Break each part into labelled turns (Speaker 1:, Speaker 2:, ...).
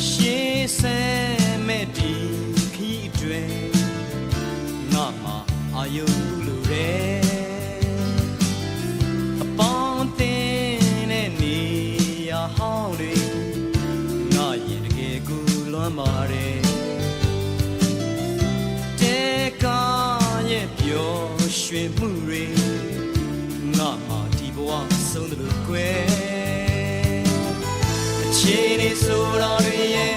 Speaker 1: ရှေးဆမ်းမဲ့ဒီခီးတွင်ငါမှာအာယုလိုတဲ့အပေါင်းအသင်းနဲ့နေရာဟောင်းတွေငါရင်တကယ်ကိုလွမ်းပါတယ်တဲကားရဲ့ပျော်ရွှင်မှုတွေငါမှာဒီဘဝဆုံးတယ်လို့ကွယ်အခြေအနေဆိုတာတွေရဲ့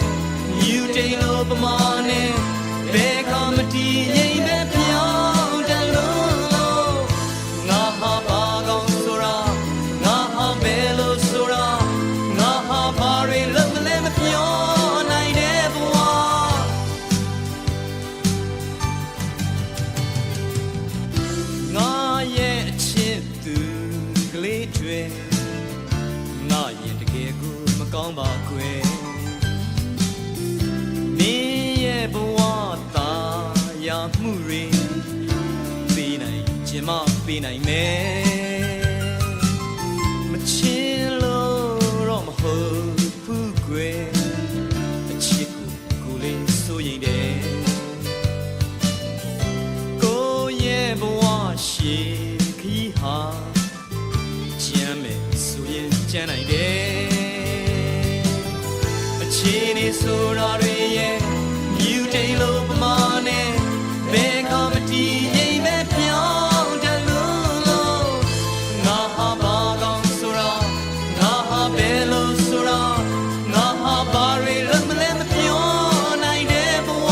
Speaker 1: ယူတိန်လို့ပမာနဲ့ဘယ်ကမတီးငိမ့်မဲ့ပြောင်းတယ်လို့ငါဟာဘာကောင်းဆိုတာငါဟာဘယ်လိုဆိုတာငါဟာဘာတွေလုံးမလဲမပြောနိုင်တဲ့ဘဝငါရဲ့အချစ်သူကလေးတွေငါရင်တကယ်ကိုမကောင်းပါခွေမင်းရဲ့ဘဝသားရမှုတွေပေးနိုင်ခြင်းမပေးနိုင်မယ်မချင်လို့တော့မဟုတ်ဘူးကွယ်အချစ်ကိုလေးစိုးရိမ်တယ်ကိုရဲ့ဘဝရှိခီးဟာကျမ်းမယ်ဆိုရင်ကျမ်းနိုင်တယ်အခြေအနေဆိုတာတွေရဲ့မြူတိန်လို့ပမာနဲ့ဘယ်ကမတီးငိမ့်မဲ့ပြောင်းတယ်လို့ငါဟာဘာကောင်းဆိုတာငါဟာဘယ်လိုဆိုတာငါဟာဘာတွေလုံးမလဲမပြောနိုင်တဲ့ဘဝ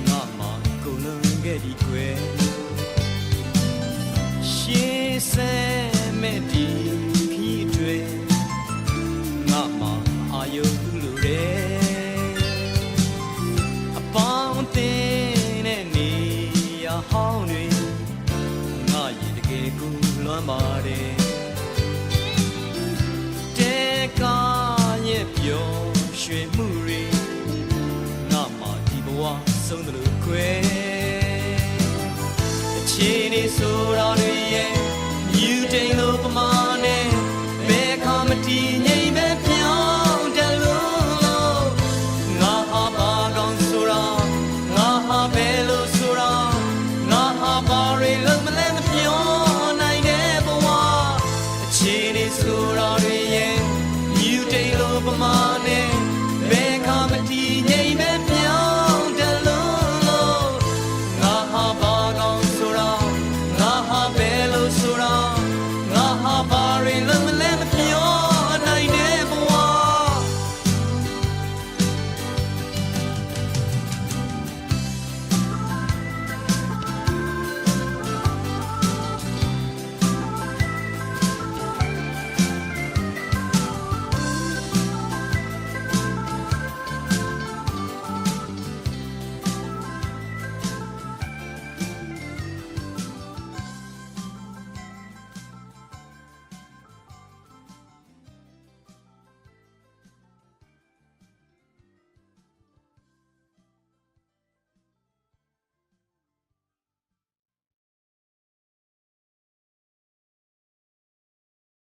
Speaker 1: ငါမှာကုန်လုံးခဲ့ဒီကွယ်ရှေးဆမ်းမဲ့ဒီခီးတွေငါမှာအာယုလိုတဲ့အပေါင်းအသင်းနဲ့နေရာဟောင်းတွေငါရင်တကယ်ကိုလွမ်းပါတယ်တဲကားရဲ့ပျော်ရွှင်မှုတွေဆုံးတယ်လို့ခွဲအခြေအနေဆိုတာတွေရဲ့မြူတိန်လို့ပမာ